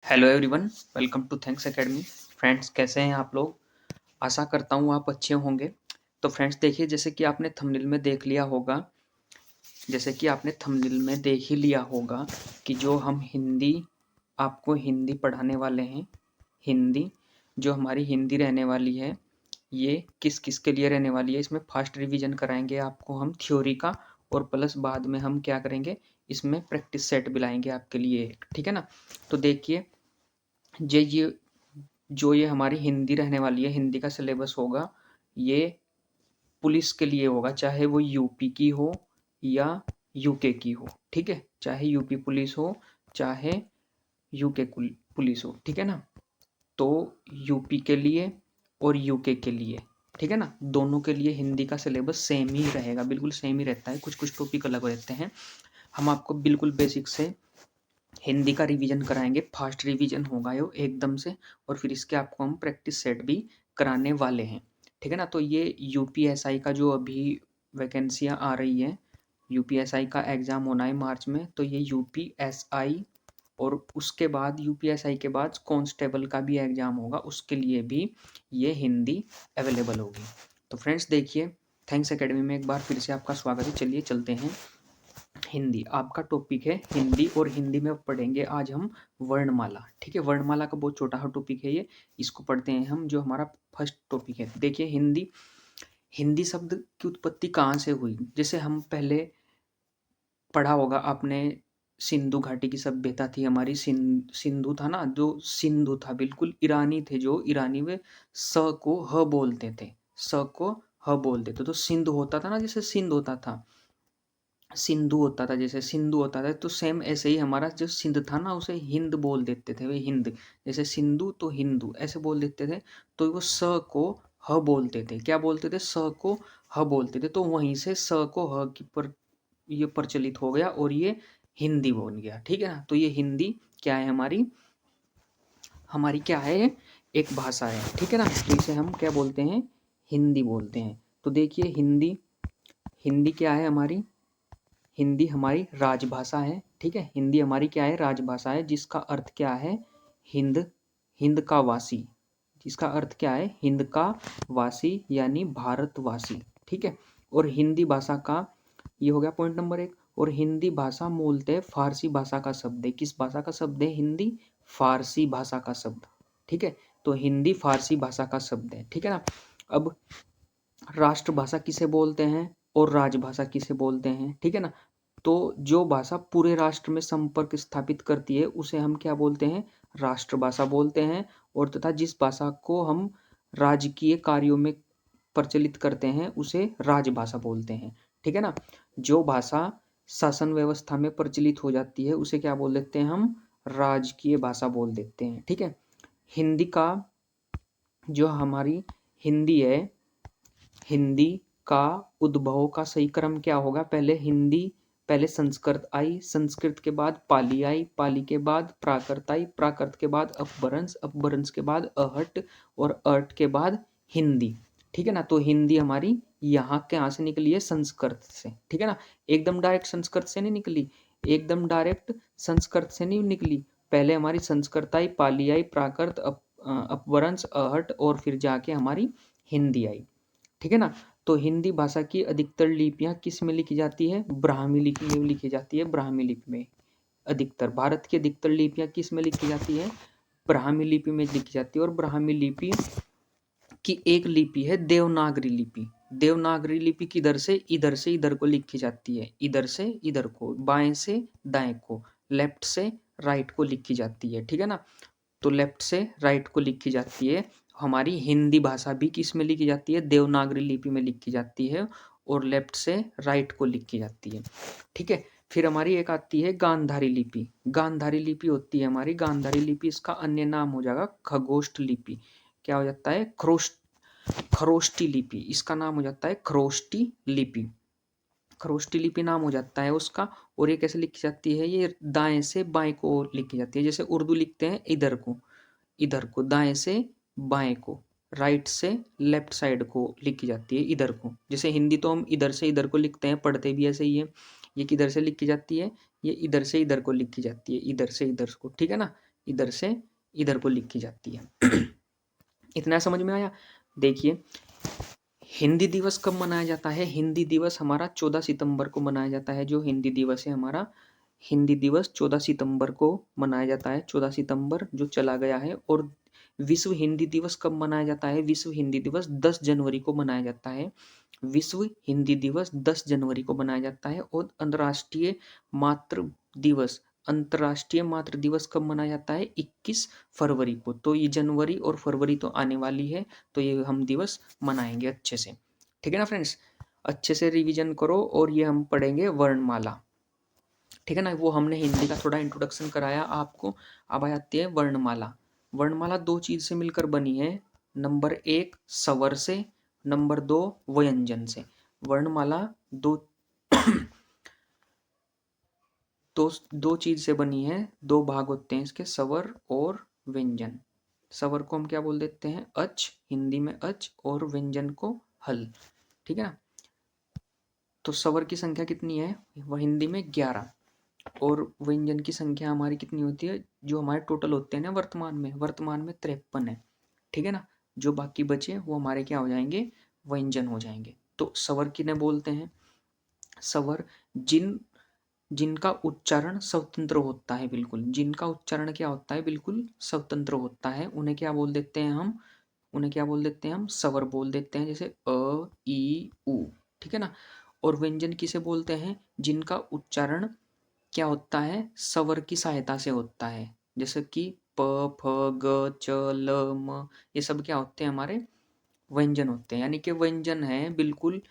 Hello everyone, welcome to Thanks Academy. Friends, कैसे हैं आप लोग? आशा करता हूँ आप अच्छे होंगे। तो फ्रेंड्स देखिए, जैसे कि आपने थंबनेल में देख ही लिया होगा कि जो हम हिंदी आपको हिंदी पढ़ाने वाले हैं। हिंदी जो हमारी हिंदी रहने वाली है, ये किस किस के लिए रहने वाली है, इसमें फास्ट रिवीजन कराएंगे आपको हम थ्योरी का, और प्लस बाद में हम क्या करेंगे, इसमें प्रैक्टिस सेट भी लाएंगे आपके लिए एक, ठीक है ना। तो देखिए, ये जो ये हमारी हिंदी रहने वाली है, हिंदी का सिलेबस होगा, ये पुलिस के लिए होगा, चाहे वो यूपी की हो या यूके की हो, ठीक है। चाहे यूपी पुलिस हो, चाहे यूके पुलिस हो, ठीक है ना। तो यूपी के लिए और यूके के लिए, ठीक है ना, दोनों के लिए हिंदी का सिलेबस सेम ही रहेगा, बिल्कुल सेम ही रहता है। कुछ कुछ टॉपिक अलग रहते हैं। हम आपको बिल्कुल बेसिक से हिंदी का रिवीजन कराएंगे, फास्ट रिवीजन होगा ये एकदम से, और फिर इसके आपको हम प्रैक्टिस सेट भी कराने वाले हैं, ठीक है ना। तो ये यूपीएसआई का जो अभी वैकेंसियाँ आ रही हैं, यूपीएसआई का एग्ज़ाम होना है मार्च में, तो ये यूपीएसआई, और उसके बाद यूपीएसआई के बाद कांस्टेबल का भी एग्ज़ाम होगा, उसके लिए भी ये हिंदी अवेलेबल होगी। तो फ्रेंड्स देखिए, थैंक्स एकेडमी में एक बार फिर से आपका स्वागत है। चलिए चलते हैं। हिंदी आपका टॉपिक है हिंदी, और हिंदी में पढ़ेंगे आज हम वर्णमाला, ठीक है। वर्णमाला का बहुत छोटा सा टॉपिक है ये, इसको पढ़ते हैं हम, जो हमारा फर्स्ट टॉपिक है। देखिए, हिंदी हिंदी शब्द की उत्पत्ति कहाँ से हुई। जैसे हम पहले पढ़ा होगा आपने, सिंधु घाटी की सभ्यता थी हमारी। सिंधु था ना, जो सिंधु था, बिल्कुल ईरानी थे, जो ईरानी में स को ह बोलते थे, स को ह बोलते थे। तो सिंधु होता था ना, जैसे सिंध होता था, सिंधु होता था, जैसे सिंधु होता था, तो सेम ऐसे ही हमारा जो सिंध था ना, उसे हिंद बोल देते थे वे, हिंद। जैसे सिंधु तो हिंदू ऐसे बोल देते थे। तो वो स को ह बोलते थे, क्या बोलते थे, स को ह बोलते थे। तो वहीं से स को ह की पर ये प्रचलित हो गया, और ये हिंदी बन गया, ठीक है ना। तो ये हिंदी क्या है हमारी, हमारी क्या है, एक भाषा है, ठीक है ना। तो इसे हम क्या बोलते हैं, हिंदी बोलते हैं। तो देखिए, हिंदी हिंदी क्या है हमारी, हिंदी हमारी राजभाषा है, ठीक है। हिंदी हमारी क्या है, राजभाषा है, जिसका अर्थ क्या है, हिंद, हिंद का वासी। जिसका अर्थ क्या है, हिंद का वासी यानी भारतवासी, ठीक है। और हिंदी भाषा का, ये हो गया पॉइंट नंबर एक। और हिंदी भाषा मूलतः फारसी भाषा का शब्द है। किस भाषा का शब्द है, हिंदी फारसी भाषा का शब्द, ठीक है। तो हिंदी फारसी भाषा का शब्द है, ठीक है ना। अब राष्ट्रभाषा किसे बोलते हैं और राजभाषा किसे बोलते हैं, ठीक है ना। तो जो भाषा पूरे राष्ट्र में संपर्क स्थापित करती है, उसे हम क्या बोलते हैं, राष्ट्रभाषा बोलते हैं। और तथा जिस भाषा को हम राजकीय कार्यों में प्रचलित करते हैं, उसे राजभाषा बोलते हैं, ठीक है ना। जो भाषा शासन व्यवस्था में प्रचलित हो जाती है, उसे क्या बोल देते हैं हम, राजकीय भाषा बोल देते हैं, ठीक है। हिंदी का, जो हमारी हिंदी है, हिंदी का उद्भव का सही क्रम क्या होगा, पहले हिंदी, पहले संस्कृत आई, संस्कृत के बाद पाली आई, पाली के बाद प्राकृत आई, प्राकृत के बाद अपभ्रंश, अपभ्रंश के बाद आहट, और आहट के बाद हिंदी, ठीक है ना। तो हिंदी हमारी यहाँ के यहाँ से निकली है, संस्कृत से, ठीक है ना। एकदम डायरेक्ट संस्कृत से नहीं निकली, एकदम डायरेक्ट संस्कृत से नहीं निकली। पहले हमारी संस्कृत आई, पाली आई, प्राकृत, अपभ्रंश, आहट, और फिर जाके हमारी हिंदी आई, ठीक है ना। तो हिंदी भाषा की अधिकतर लिपियां किस में लिखी जाती है, ब्राह्मी लिपि में लिखी जाती है। ब्राह्मी लिपि में अधिकतर, भारत की अधिकतर लिपियां किस में लिखी जाती है, ब्राह्मी लिपि में लिखी जाती है। और ब्राह्मी लिपि की एक लिपि है देवनागरी लिपि। देवनागरी लिपि किधर से इधर को लिखी जाती है, इधर से इधर को, बाएं से दाएं को, लेफ्ट से राइट को लिखी जाती है, ठीक है ना। तो लेफ्ट से राइट को लिखी जाती है। हमारी हिंदी भाषा भी किस में लिखी जाती है, देवनागरी लिपि में लिखी जाती है, और लेफ्ट से राइट को लिखी जाती है, ठीक है। फिर हमारी एक आती है गांधारी लिपि। गांधारी लिपि होती है हमारी, गांधारी लिपि, इसका अन्य नाम हो जाएगा खगोष्ठ लिपि। क्या हो जाता है, खरोष्टी लिपि, इसका नाम हो जाता है खरोष्टी लिपि। खरोष्टी लिपि नाम हो जाता है उसका। और ये कैसे लिखी जाती है, ये दाएं से बाएं को लिखी जाती है। जैसे उर्दू लिखते हैं इधर को दाएं से बाएं को, राइट से लेफ्ट साइड को लिखी जाती है, इधर को। जैसे हिंदी तो हम इधर से इधर को लिखते हैं, पढ़ते भी ऐसे ही है। ये किधर से लिखी जाती है, ये इधर से इधर को लिखी जाती है, इधर से इधर को, ठीक है ना। इधर से इधर को लिखी जाती है। इतना समझ में आया? देखिए, हिंदी दिवस कब मनाया जाता है? हिंदी दिवस हमारा 14 सितंबर को मनाया जाता है। जो हिंदी दिवस है हमारा, हिंदी दिवस 14 सितंबर को मनाया जाता है। 14 सितंबर जो चला गया है। और विश्व हिंदी दिवस कब मनाया जाता है? विश्व हिंदी दिवस 10 जनवरी को मनाया जाता है। विश्व हिंदी दिवस 10 जनवरी को मनाया जाता है। और अंतर्राष्ट्रीय मातृ दिवस कब मनाया जाता है? 21 फरवरी को। तो ये जनवरी और फरवरी तो आने वाली है, तो ये हम दिवस मनाएंगे अच्छे से। ठीक है ना फ्रेंड्स? अच्छे से रिवीजन करो। और ये हम पढ़ेंगे वर्णमाला। ठीक है ना? वो हमने हिंदी का थोड़ा इंट्रोडक्शन कराया आपको। अब आ जाती है वर्णमाला। वर्णमाला दो चीज से मिलकर बनी है। नंबर 1 स्वर से, नंबर 2 व्यंजन से। वर्णमाला दो दो चीज से बनी है। दो भाग होते हैं इसके, स्वर और व्यंजन। स्वर को हम क्या बोल देते हैं? अच, हिंदी में अच, और व्यंजन को हल। ठीक है ना? तो स्वर की संख्या कितनी है? वह हिंदी में 11। और व्यंजन की संख्या हमारी कितनी होती है? जो हमारे टोटल होते हैं ना वर्तमान में 53 है। ठीक है ना? जो बाकी बचे वो हमारे क्या हो जाएंगे? व्यंजन हो जाएंगे। तो स्वर किन्हें बोलते हैं? स्वर जिनका उच्चारण स्वतंत्र होता है। बिल्कुल, जिनका उच्चारण क्या होता है? बिल्कुल स्वतंत्र होता है। उन्हें क्या बोल देते हैं हम? उन्हें क्या बोल देते हैं हम? स्वर बोल देते हैं। जैसे अ, ई, उ। ठीक है ना? और व्यंजन किसे बोलते हैं? जिनका उच्चारण क्या होता है? स्वर की सहायता से होता है। जैसे कि प, फ, ग, च, ल, म, ये सब क्या होते हैं? हमारे व्यंजन होते हैं। यानी कि व्यंजन है बिल्कुल,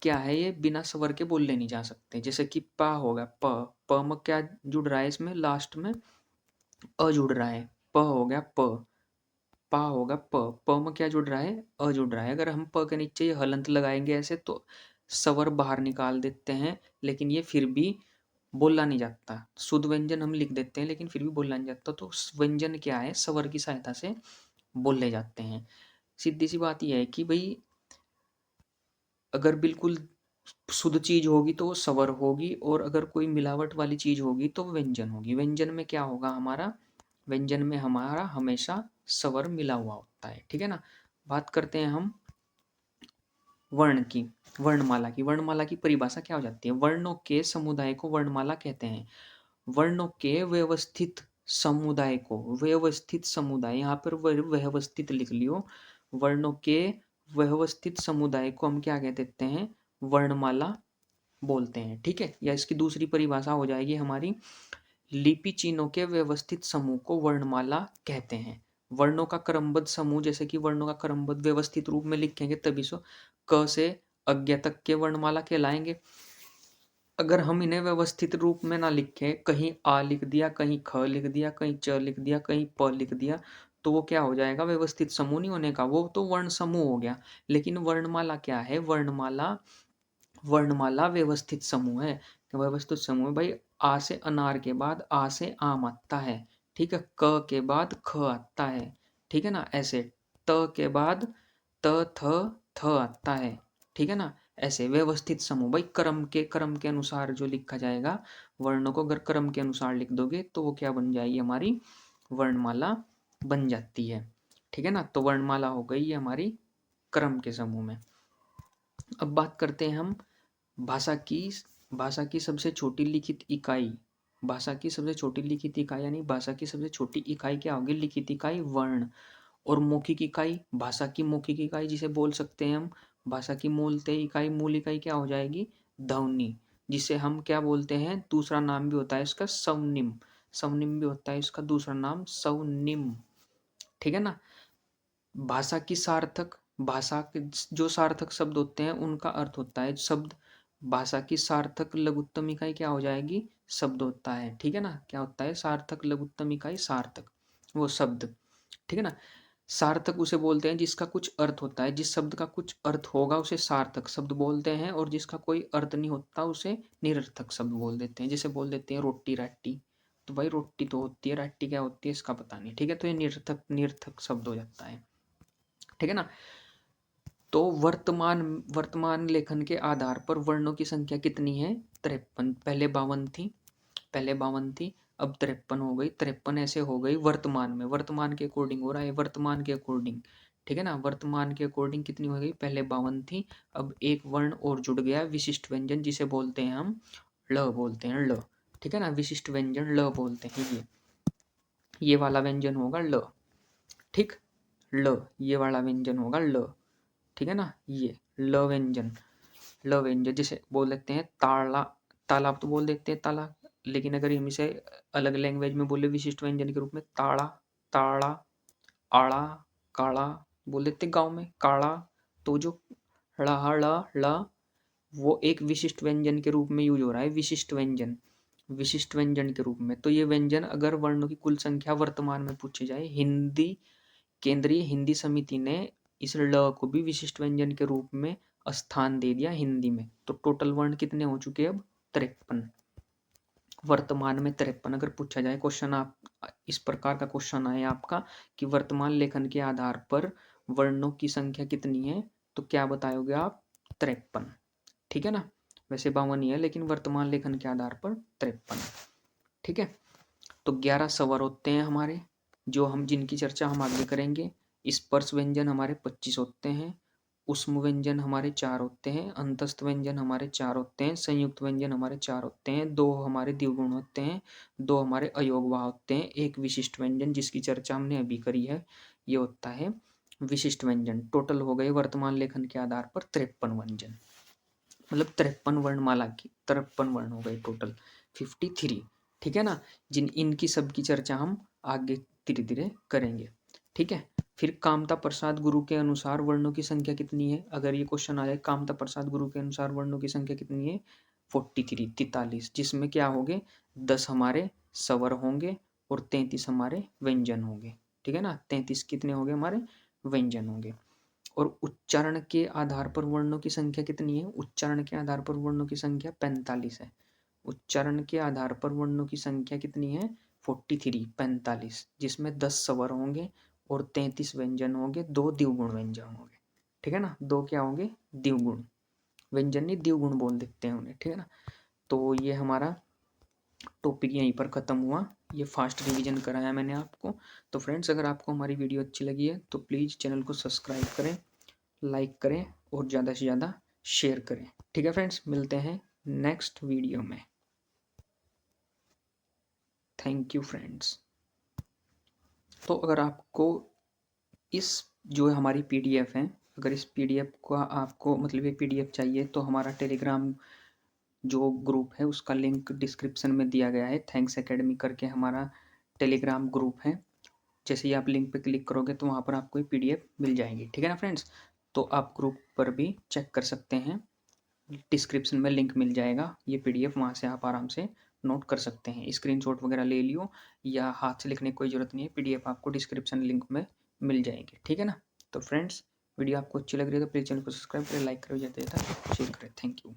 क्या है ये? बिना स्वर के बोले नहीं जा सकते। जैसे कि पा होगा, प, प में क्या जुड़ रहा है? इसमें लास्ट में अ जुड़ रहा है। प हो गया प, पा होगा प, प में क्या जुड़ रहा है? अ जुड़ रहा है। अगर हम प के नीचे ये हलंत लगाएंगे ऐसे, तो स्वर बाहर निकाल देते हैं, लेकिन ये फिर भी बोला नहीं जाता। शुद्ध व्यंजन हम लिख देते हैं, लेकिन फिर भी बोला नहीं जाता। तो व्यंजन क्या है? स्वर की सहायता से बोले जाते हैं। सीधी सी बात यह है कि भाई, अगर बिल्कुल शुद्ध चीज होगी तो वो स्वर होगी, और अगर कोई मिलावट वाली चीज होगी तो वो व्यंजन होगी। व्यंजन में क्या होगा हमारा? व्यंजन में हमारा हमेशा स्वर मिला हुआ होता है। ठीक है ना? बात करते हैं हम वर्ण की, वर्णमाला की। वर्णमाला की परिभाषा क्या हो जाती है? वर्णों के समुदाय को वर्णमाला कहते हैं। वर्णों के व्यवस्थित समुदाय को, व्यवस्थित समुदाय, यहाँ पर व्यवस्थित लिख लियो। वर्णों के व्यवस्थित समुदाय को हम क्या कह देते हैं? वर्णमाला बोलते हैं। ठीक है? या इसकी दूसरी परिभाषा हो जाएगी हमारी, लिपि चिन्हों के व्यवस्थित समूह को वर्णमाला कहते हैं। वर्णों का क्रमबद्ध समूह, जैसे कि वर्णों का क्रमबद्ध व्यवस्थित रूप में लिखेंगे तभी सो क से अज्ञ तक के वर्णमाला कहलाएंगे। अगर हम इन्हें व्यवस्थित रूप में ना लिखें, कहीं आ लिख दिया, कहीं ख लिख दिया, कहीं च लिख दिया, कहीं प लिख दिया, तो वो क्या हो जाएगा? व्यवस्थित समूह नहीं होने का, वो तो वर्ण समूह हो गया। लेकिन वर्णमाला क्या है? वर्णमाला व्यवस्थित समूह है। व्यवस्थित समूह भाई, आ से अनार के बाद आ से आम आता है। ठीक है? क के बाद ख आता है। ठीक है ना? ऐसे त के बाद त, थ आता है। ठीक है ना? ऐसे व्यवस्थित समूह भाई, क्रम के अनुसार जो लिखा जाएगा। वर्णों को अगर क्रम के अनुसार लिख दोगे तो वो क्या बन जाएगी? हमारी वर्णमाला बन जाती है। ठीक है ना? तो वर्णमाला हो गई ये हमारी क्रम के समूह में। अब बात करते हैं हम भाषा की। भाषा की सबसे छोटी लिखित इकाई, भाषा की सबसे छोटी लिखित इकाई, यानी भाषा की सबसे छोटी इकाई क्या होगी? लिखित इकाई वर्ण। और मौखिक इकाई, भाषा की मौखिक इकाई जिसे बोल सकते हैं हम, भाषा की मूलतः इकाई, मूल इकाई क्या हो जाएगी? ध्वनि। जिसे हम क्या बोलते हैं? दूसरा नाम भी होता है इसका स्वनिम। स्वनिम भी होता है इसका दूसरा नाम, स्वनिम। ठीक है ना? भाषा की सार्थक, भाषा के जो सार्थक शब्द होते हैं उनका अर्थ होता है शब्द। भाषा की सार्थक लघुत्तम इकाई क्या हो जाएगी? शब्द होता है। ठीक है ना? क्या होता है? सार्थक लघुत्तम इकाई सार्थक, वो शब्द। ठीक है ना? सार्थक उसे बोलते हैं जिसका कुछ अर्थ होता है। जिस शब्द का कुछ अर्थ होगा उसे सार्थक शब्द बोलते हैं, और जिसका कोई अर्थ नहीं होता उसे निरर्थक शब्द बोल देते हैं। जैसे बोल देते हैं रोटी राटी, तो भाई रोटी तो होती है, राटी क्या होती है इसका पता नहीं। ठीक है? तो ये निरर्थक निरर्थक शब्द हो जाता है। ठीक है ना? तो वर्तमान लेखन के आधार पर वर्णों की संख्या कितनी है? 53। पहले 52 थी, अब 53 हो गई, 53 ऐसे हो गई वर्तमान में, वर्तमान के अकॉर्डिंग हो रहा है, वर्तमान के अकॉर्डिंग, ठीक है ना। वर्तमान के अकॉर्डिंग कितनी हो गई, पहले 52 थी, अब एक वर्ण और जुड़ गया, विशिष्ट व्यंजन जिसे बोलते हैं हम ल बोलते हैं, ल, ठीक है ना, विशिष्ट व्यंजन ल बोलते हैं। ये वाला व्यंजन होगा ल, ठीक, ल, ये वाला व्यंजन होगा ल, ठीक है ना, ये ल व्यंजन, ल व्यंजन जिसे बोल देते हैं ताला, तालाब तो बोल देते हैं ताला, लेकिन अगर हम इसे अलग लैंग्वेज में बोले विशिष्ट व्यंजन के रूप में ताड़ा, ताड़ा, आड़ा, काड़ा बोल देते गांव में, काड़ा, तो जो ड़ा ड़ा ड़ा वो एक विशिष्ट व्यंजन के रूप में यूज हो रहा है, विशिष्ट व्यंजन, विशिष्ट व्यंजन के रूप में। तो ये व्यंजन अगर वर्णों की कुल संख्या वर्तमान में पूछी जाए, हिंदी केंद्रीय हिंदी समिति ने इस ल को भी विशिष्ट व्यंजन के रूप में स्थान दे दिया हिंदी में। तो टोटल वर्ण कितने हो चुके हैं अब, 53, वर्तमान में 53। अगर पूछा जाए क्वेश्चन, आप इस प्रकार का क्वेश्चन आए आपका कि वर्तमान लेखन के आधार पर वर्णों की संख्या कितनी है, तो क्या बताओगे आप, 53, ठीक है ना। वैसे 52 ही है, लेकिन वर्तमान लेखन के आधार पर 53, ठीक है। तो 11 स्वर होते हैं हमारे, जो हम जिनकी चर्चा हम आगे करेंगे। स्पर्श व्यंजन हमारे 25 होते हैं, उष्म व्यंजन हमारे 4 होते हैं, अंतस्थ व्यंजन हमारे 4 होते हैं, संयुक्त व्यंजन हमारे 4 होते हैं, 2 हमारे द्विगुण होते हैं, 2 हमारे अयोगवाह होते हैं, एक विशिष्ट व्यंजन जिसकी चर्चा हमने अभी करी है, ये होता है विशिष्ट व्यंजन। टोटल हो गए वर्तमान लेखन के आधार पर 53 व्यंजन, मतलब 53 वर्णमाला की 53 वर्ण हो गए टोटल, 53, ठीक है ना। इनकी सबकी चर्चा हम आगे धीरे धीरे करेंगे, ठीक है। फिर कामता प्रसाद गुरु के अनुसार वर्णों की संख्या कितनी है, अगर ये क्वेश्चन आ जाए, कामता प्रसाद गुरु के अनुसार वर्णों की संख्या कितनी है, 43, 43, जिसमें क्या होंगे, 10 हमारे स्वर होंगे और 33 हमारे व्यंजन होंगे, ठीक है ना। 33 कितने होंगे हमारे व्यंजन होंगे। और उच्चारण के आधार पर वर्णों की संख्या कितनी है, उच्चारण के आधार पर वर्णों की संख्या 45 है, उच्चारण के आधार पर वर्णों की संख्या कितनी है, 43, 45, जिसमें 10 स्वर होंगे और 33 व्यंजन होंगे, 2 द्विगुण व्यंजन होंगे, ठीक है ना, 2 क्या होंगे, द्विगुण व्यंजन, नहीं द्विगुण बोल देते हैं उन्हें, ठीक है ना। तो ये हमारा टॉपिक यहीं पर ख़त्म हुआ, ये फास्ट रिवीजन कराया मैंने आपको। तो फ्रेंड्स, अगर आपको हमारी वीडियो अच्छी लगी है तो प्लीज़ चैनल को सब्सक्राइब करें, लाइक करें और ज़्यादा से ज़्यादा शेयर करें, ठीक है फ्रेंड्स, मिलते हैं नेक्स्ट वीडियो में। Thank you friends. तो अगर आपको इस जो हमारी पीडीएफ है, अगर इस पीडीएफ का आपको मतलब ये पीडीएफ चाहिए, तो हमारा टेलीग्राम जो ग्रुप है उसका लिंक डिस्क्रिप्शन में दिया गया है, थैंक्स एकेडमी करके हमारा टेलीग्राम ग्रुप है। जैसे ही आप लिंक पे क्लिक करोगे तो वहाँ पर आपको पीडीएफ मिल जाएगी, ठीक है ना फ्रेंड्स। तो आप ग्रुप पर भी चेक कर सकते हैं, डिस्क्रिप्शन में लिंक मिल जाएगा, ये पीडीएफ वहाँ से आप आराम से नोट कर सकते हैं, स्क्रीनशॉट वगैरह ले लियो या हाथ से लिखने की कोई ज़रूरत नहीं है, पीडीएफ आपको डिस्क्रिप्शन लिंक में मिल जाएगी, ठीक है ना। तो फ्रेंड्स, वीडियो आपको अच्छी लग रही है तो प्लीज़ चैनल को सब्सक्राइब करें, लाइक करें, ज़्यादा से ज़्यादा शेयर करें। Thank you.